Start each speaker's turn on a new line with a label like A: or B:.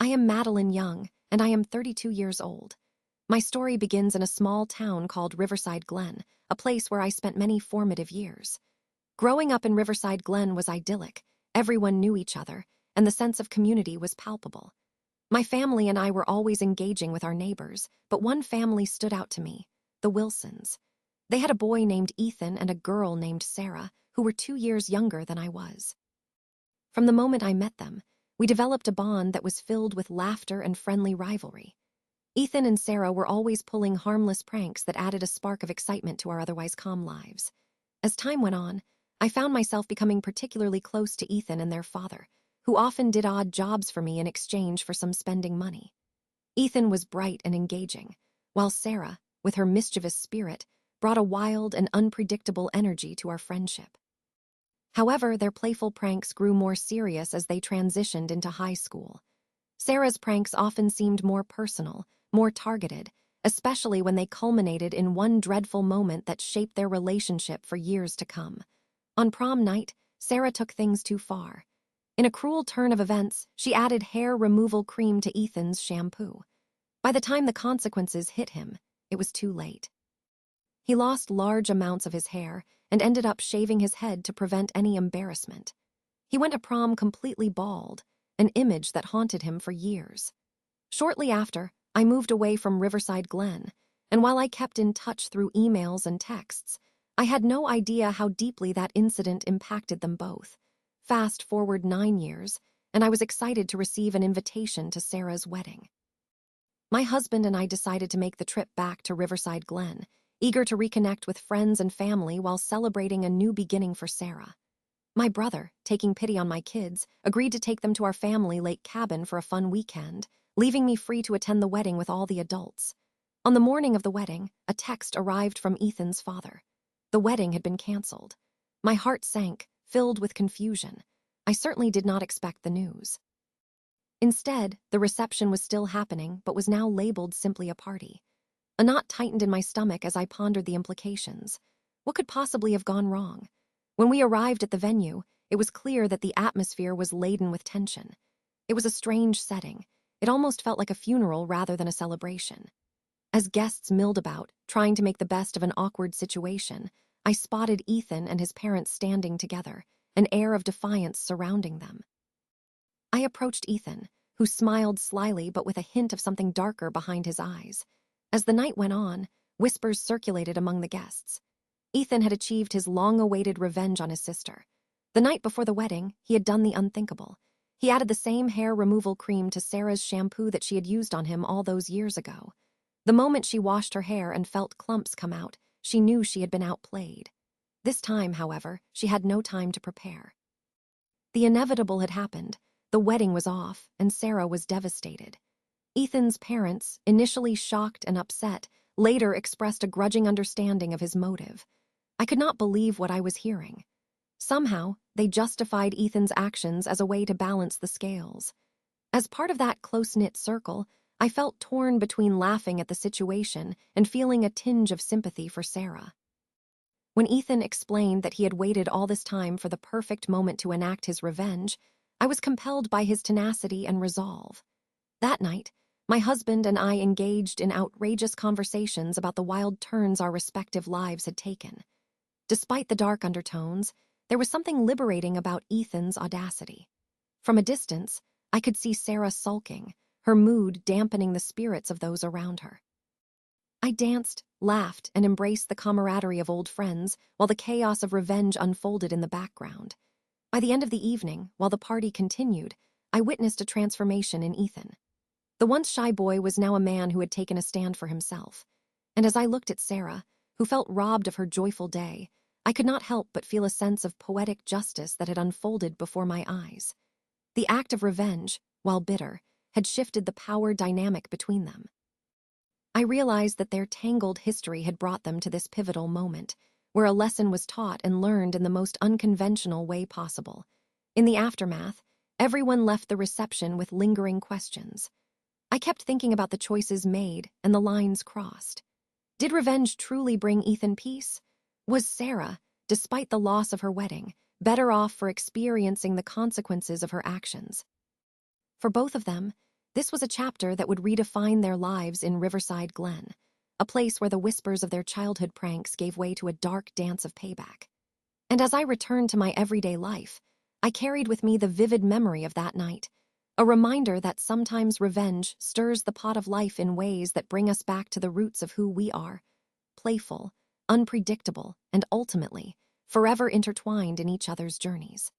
A: I am Madeline Young, and I am 32 years old. My story begins in a small town called Riverside, Glen, a place where I spent many formative years. Growing up in Riverside, Glen was idyllic. Everyone knew each other, and the sense of community was palpable. My family and I were always engaging with our neighbors, but one family stood out to me, the Wilsons. They had a boy named Ethan and a girl named Sarah, who were 2 years younger than I was. From the moment I met them, we developed a bond that was filled with laughter and friendly rivalry. Ethan and Sarah were always pulling harmless pranks that added a spark of excitement to our otherwise calm lives. As time went on, I found myself becoming particularly close to Ethan and their father, who often did odd jobs for me in exchange for some spending money. Ethan was bright and engaging, while Sarah, with her mischievous spirit, brought a wild and unpredictable energy to our friendship. However, their playful pranks grew more serious as they transitioned into high school. Sarah's pranks often seemed more personal, more targeted, especially when they culminated in one dreadful moment that shaped their relationship for years to come. On prom night, Sarah took things too far. In a cruel turn of events, she added hair removal cream to Ethan's shampoo. By the time the consequences hit him, it was too late. He lost large amounts of his hair and ended up shaving his head to prevent any embarrassment. He went to prom completely bald, an image that haunted him for years. Shortly after, I moved away from Riverside, Glen, and while I kept in touch through emails and texts, I had no idea how deeply that incident impacted them both. Fast forward 9 years, and I was excited to receive an invitation to Sarah's wedding. My husband and I decided to make the trip back to Riverside, Glen, eager to reconnect with friends and family while celebrating a new beginning for Sarah. My brother, taking pity on my kids, agreed to take them to our family lake cabin for a fun weekend, leaving me free to attend the wedding with all the adults. On the morning of the wedding, a text arrived from Ethan's father. The wedding had been canceled. My heart sank, filled with confusion. I certainly did not expect the news. Instead, the reception was still happening, but was now labeled simply a party. A knot tightened in my stomach as I pondered the implications. What could possibly have gone wrong? When we arrived at the venue, it was clear that the atmosphere was laden with tension. It was a strange setting. It almost felt like a funeral rather than a celebration. As guests milled about, trying to make the best of an awkward situation, I spotted Ethan and his parents standing together, an air of defiance surrounding them. I approached Ethan, who smiled slyly but with a hint of something darker behind his eyes. As the night went on, whispers circulated among the guests. Ethan had achieved his long-awaited revenge on his sister. The night before the wedding, he had done the unthinkable. He added the same hair removal cream to Sarah's shampoo that she had used on him all those years ago. The moment she washed her hair and felt clumps come out, she knew she had been outplayed. This time, however, she had no time to prepare. The inevitable had happened. The wedding was off, and Sarah was devastated. Ethan's parents, initially shocked and upset, later expressed a grudging understanding of his motive. I could not believe what I was hearing. Somehow, they justified Ethan's actions as a way to balance the scales. As part of that close-knit circle, I felt torn between laughing at the situation and feeling a tinge of sympathy for Sarah. When Ethan explained that he had waited all this time for the perfect moment to enact his revenge, I was compelled by his tenacity and resolve. That night, my husband and I engaged in outrageous conversations about the wild turns our respective lives had taken. Despite the dark undertones, there was something liberating about Ethan's audacity. From a distance, I could see Sarah sulking, her mood dampening the spirits of those around her. I danced, laughed, and embraced the camaraderie of old friends while the chaos of revenge unfolded in the background. By the end of the evening, while the party continued, I witnessed a transformation in Ethan. The once shy boy was now a man who had taken a stand for himself. And as I looked at Sarah, who felt robbed of her joyful day, I could not help but feel a sense of poetic justice that had unfolded before my eyes. The act of revenge, while bitter, had shifted the power dynamic between them. I realized that their tangled history had brought them to this pivotal moment, where a lesson was taught and learned in the most unconventional way possible. In the aftermath, everyone left the reception with lingering questions. I kept thinking about the choices made and the lines crossed. Did revenge truly bring Ethan peace? Was Sarah, despite the loss of her wedding, better off for experiencing the consequences of her actions? For both of them, This was a chapter that would redefine their lives in Riverside Glen, a place where the whispers of their childhood pranks gave way to a dark dance of payback. And as I returned to my everyday life, I carried with me the vivid memory of that night, a reminder that sometimes revenge stirs the pot of life in ways that bring us back to the roots of who we are: playful, unpredictable, and ultimately, forever intertwined in each other's journeys.